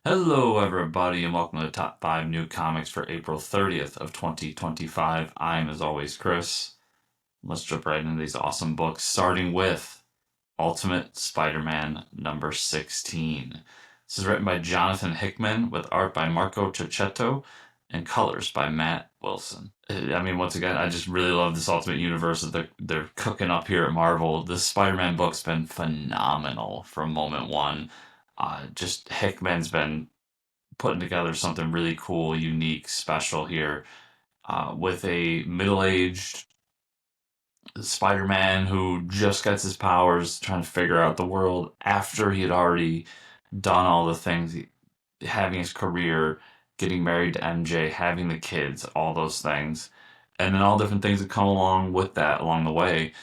Hello, everybody, and welcome to the top 5 new comics for April 30th of 2025. I'm, as always, Chris. Let's jump right into these awesome books, starting with Ultimate Spider-Man number 16. This is written by Jonathan Hickman with art by Marco Checchetto and colors by Matt Wilson. I mean, once again, I just really love this Ultimate Universe that they're cooking up here at Marvel. This Spider-Man book's been phenomenal from moment one. Just Hickman's been putting together something really cool, unique, special here with a middle-aged Spider-Man who just gets his powers, trying to figure out the world after he had already done all the things, having his career, getting married to MJ, having the kids, all those things, and then all different things that come along with that along the way.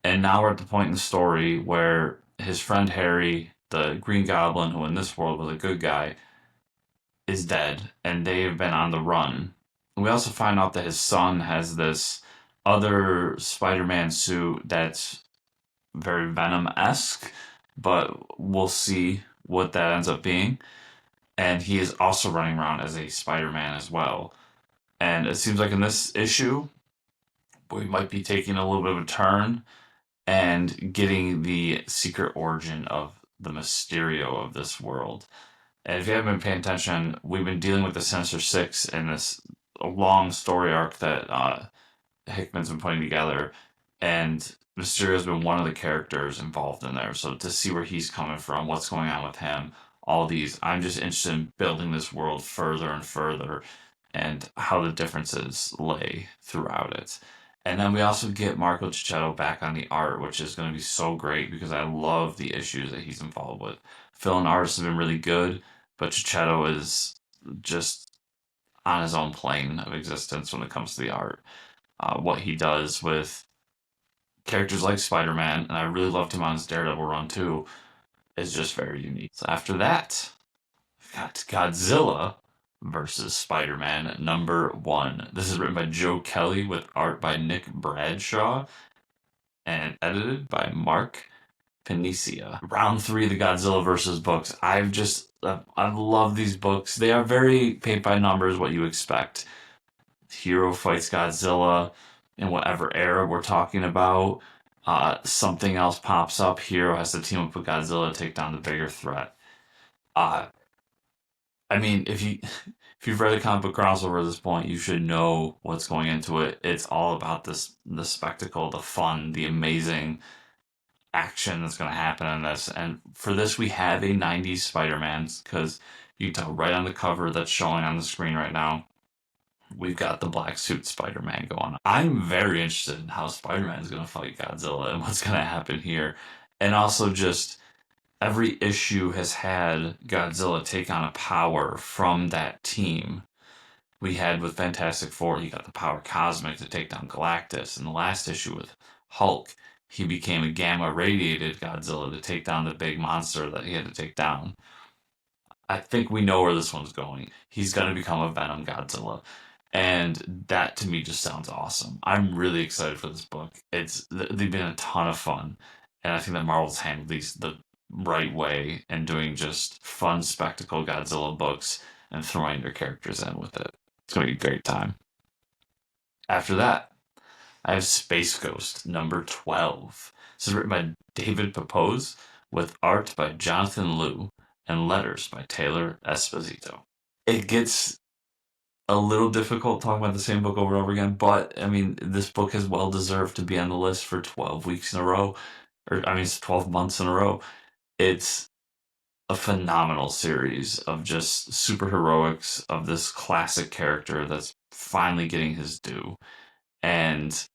And now we're at the point in the story where his friend Harry, the Green Goblin, who in this world was a good guy, is dead, and they have been on the run. We also find out that his son has this other Spider-Man suit that's very Venom-esque, but we'll see what that ends up being. And he is also running around as a Spider-Man as well. And it seems like in this issue, we might be taking a little bit of a turn and getting the secret origin of the Mysterio of this world. And if you haven't been paying attention, we've been dealing with the Sinister Six in this long story arc that Hickman's been putting together, and Mysterio's been one of the characters involved in there. So to see where he's coming from, what's going on with him, all these, I'm just interested in building this world further and further, and how the differences lay throughout it. And then we also get Marco Checchetto back on the art, which is going to be so great because I love the issues that he's involved with. Phil and artists have been really good, but Checchetto is just on his own plane of existence when it comes to the art. What he does with characters like Spider-Man, and I really loved him on his Daredevil run too, is just very unique. So after that, we've got Godzilla versus Spider-Man number 1. This is written by Joe Kelly with art by Nick Bradshaw and edited by Mark Panacea. Round 3 of the Godzilla versus books. I've loved these books. They are very paint by numbers, what you expect. Hero fights Godzilla in whatever era we're talking about. Something else pops up. Hero has to team up with Godzilla to take down the bigger threat. Uh, I mean, if you've read a comic book crossover at this point, you should know what's going into it. It's all about the spectacle, the fun, the amazing action that's going to happen in this. And for this, we have a 90s Spider-Man because you can tell right on the cover that's showing on the screen right now. We've got the black suit Spider-Man going on. I'm very interested in how Spider-Man is going to fight Godzilla and what's going to happen here. And also just every issue has had Godzilla take on a power from that team. We had with Fantastic Four, he got the power cosmic to take down Galactus. In the last issue with Hulk, he became a gamma radiated Godzilla to take down the big monster that he had to take down. I think we know where this one's going. He's going to become a Venom Godzilla. And that to me just sounds awesome. I'm really excited for this book. They've been a ton of fun. And I think that Marvel's handled these the right way and doing just fun spectacle Godzilla books and throwing their characters in with it. It's going to be a great time. After that, I have Space Ghost number 12. This is written by David Pepose with art by Jonathan Liu and letters by Taylor Esposito. It gets a little difficult talking about the same book over and over again, but I mean, this book has well deserved to be on the list for 12 weeks in a row, it's 12 months in a row. It's a phenomenal series of just superheroics of this classic character that's finally getting his due. And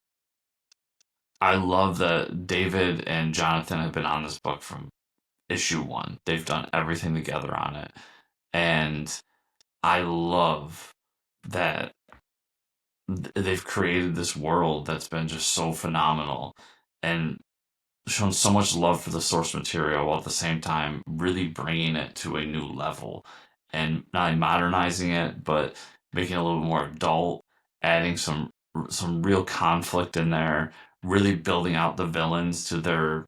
I love that David and Jonathan have been on this book from issue 1. They've done everything together on it. And I love that they've created this world that's been just so phenomenal and shown so much love for the source material while at the same time really bringing it to a new level and not only modernizing it but making it a little more adult, adding some real conflict in there, really building out the villains to their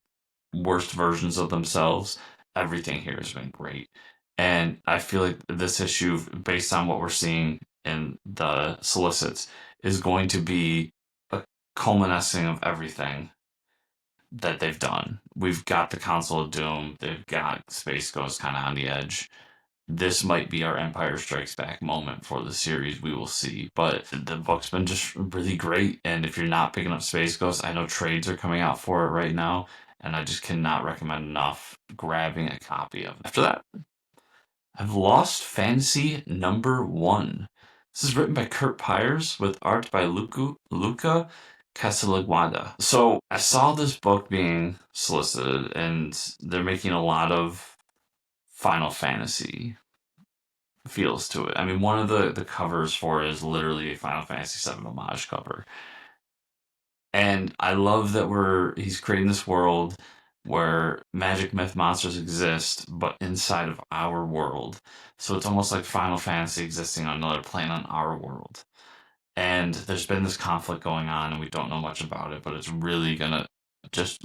worst versions of themselves. Everything here has been great. And I feel like this issue, based on what we're seeing in the solicits, is going to be a culminating of everything that they've done. We've got the Council of Doom. They've got Space Ghost kind of on the edge. This might be our Empire Strikes Back moment for the series. We will see. But the book's been just really great. And if you're not picking up Space Ghost, I know trades are coming out for it right now. And I just cannot recommend enough grabbing a copy of it. After that, I've Lost Fantasy #1. This is written by Curt Pires with art by Luca Casalegua. So I saw this book being solicited, and they're making a lot of Final Fantasy feels to it. I mean, one of the covers for it is literally a Final Fantasy VII homage cover. And I love that he's creating this world where magic myth monsters exist, but inside of our world. So it's almost like Final Fantasy existing on another plane on our world. And there's been this conflict going on, and we don't know much about it, but it's really gonna just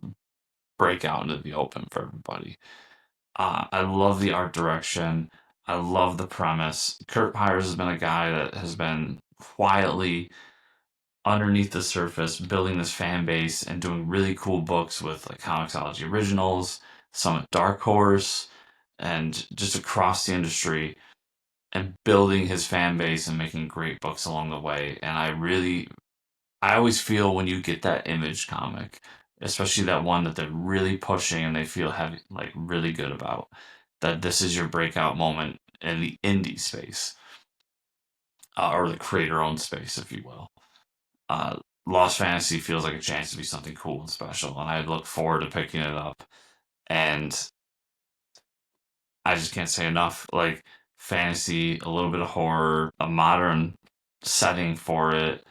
break out into the open for everybody. I love the art direction. I love the premise. Curt Pires has been a guy that has been quietly underneath the surface, building this fan base and doing really cool books with like Comixology Originals, some at Dark Horse, and just across the industry, and building his fan base and making great books along the way. And I always feel when you get that Image comic, especially that one that they're really pushing and they feel heavy, like really good about, that this is your breakout moment in the indie space, or the creator-owned space, if you will. uh, Lost Fantasy feels like a chance to be something cool and special, and I look forward to picking it up. And I just can't say enough. Like fantasy, a little bit of horror, a modern setting for it.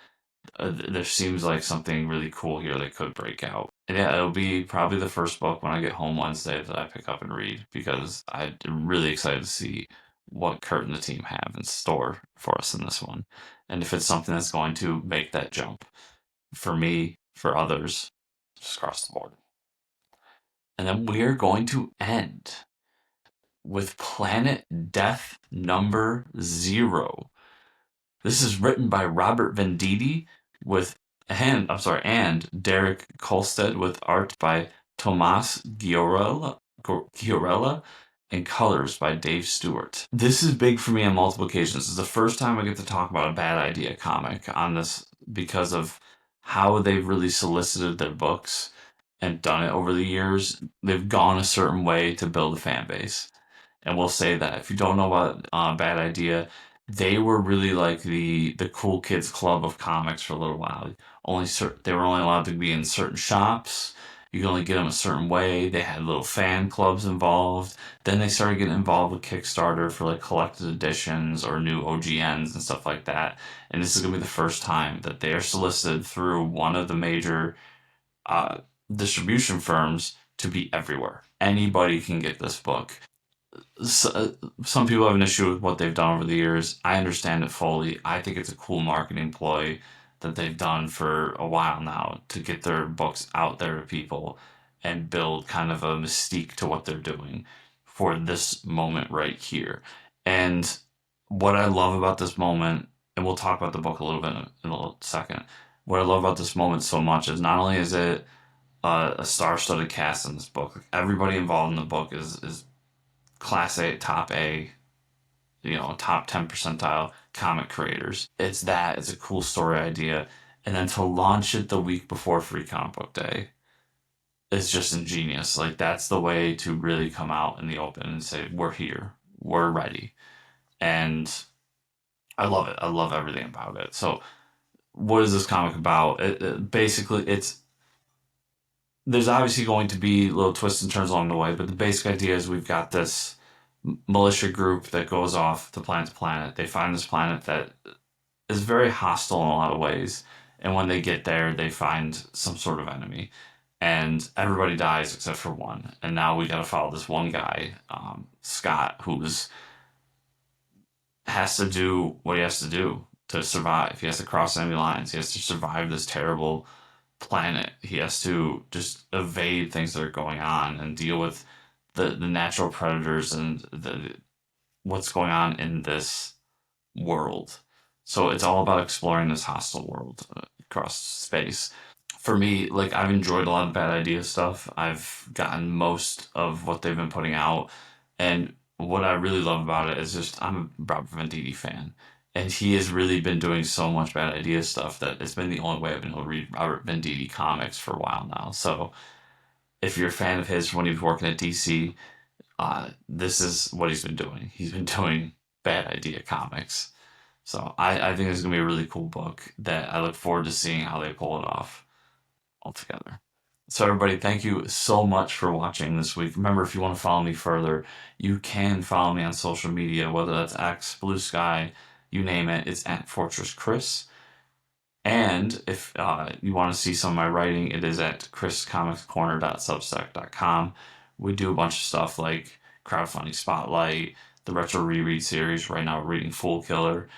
There seems like something really cool here that could break out. And yeah, it'll be probably the first book when I get home Wednesday that I pick up and read, because I'm really excited to see what Kurt and the team have in store for us in this one. And if it's something that's going to make that jump for me, for others, just across the board. And then we are going to end with Planet Death #0. This is written by Robert Venditti and Derek Kolstad, with art by Tomas Giorella and colors by Dave Stewart. This is big for me on multiple occasions. This is the first time I get to talk about a Bad Idea comic on this, because of how they've really solicited their books and done it over the years. They've gone a certain way to build a fan base. And we'll say that if you don't know about Bad Idea, they were really like the cool kids club of comics for a little while. They were only allowed to be in certain shops. You could only get them a certain way. They had little fan clubs involved. Then they started getting involved with Kickstarter for like collected editions or new OGNs and stuff like that. And this is gonna be the first time that they are solicited through one of the major distribution firms to be everywhere. Anybody can get this book. Some people have an issue with what they've done over the years. I understand it fully. I think it's a cool marketing ploy that they've done for a while now to get their books out there to people and build kind of a mystique to what they're doing for this moment right here. And what I love about this moment, and we'll talk about the book a little bit in a little second. What I love about this moment so much is not only is it a star-studded cast in this book, everybody involved in the book is Class A, top A, top 10 percentile comic creators. It's a cool story idea. And then to launch it the week before Free Comic Book Day is just ingenious. Like, that's the way to really come out in the open and say, we're here, we're ready. And I love it. I love everything about it. So what is this comic about? Basically, there's obviously going to be little twists and turns along the way, but the basic idea is we've got this militia group that goes off to planet. They find this planet that is very hostile in a lot of ways, and when they get there, they find some sort of enemy, and everybody dies except for one. And now we got to follow this one guy, Scott, has to do what he has to do to survive. He has to cross enemy lines. He has to survive this terrible planet. He has to just evade things that are going on and deal with the natural predators and what's going on in this world. So it's all about exploring this hostile world across space. For me, like I've enjoyed a lot of Bad Idea stuff. I've gotten most of what they've been putting out, and what I really love about it is just I'm a Robert Venditti fan, and he has really been doing so much Bad Idea stuff that it's been the only way I've been able to read Robert Venditti comics for a while now. So if you're a fan of his from when he was working at DC, this is what he's been doing. He's been doing Bad Idea comics. So I think it's gonna be a really cool book that I look forward to seeing how they pull it off altogether. So everybody, thank you so much for watching this week. Remember, if you want to follow me further, you can follow me on social media, whether that's X, Blue Sky, you name it. It's at Fortress Chris. And if you want to see some of my writing, it is at chriscomicscorner.substack.com. We do a bunch of stuff like crowdfunding spotlight, the retro reread series. Right now, we're reading Fool Killer,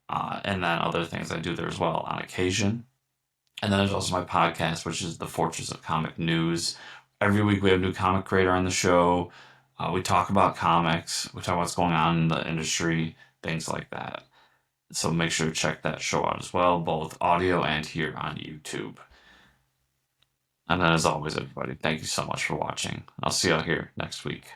and then other things I do there as well on occasion. And then there's also my podcast, which is the Fortress of Comic News. Every week we have a new comic creator on the show. We talk about comics. We talk about what's going on in the industry, things like that. So make sure to check that show out as well, both audio and here on YouTube. And then as always, everybody, thank you so much for watching. I'll see y'all here next week.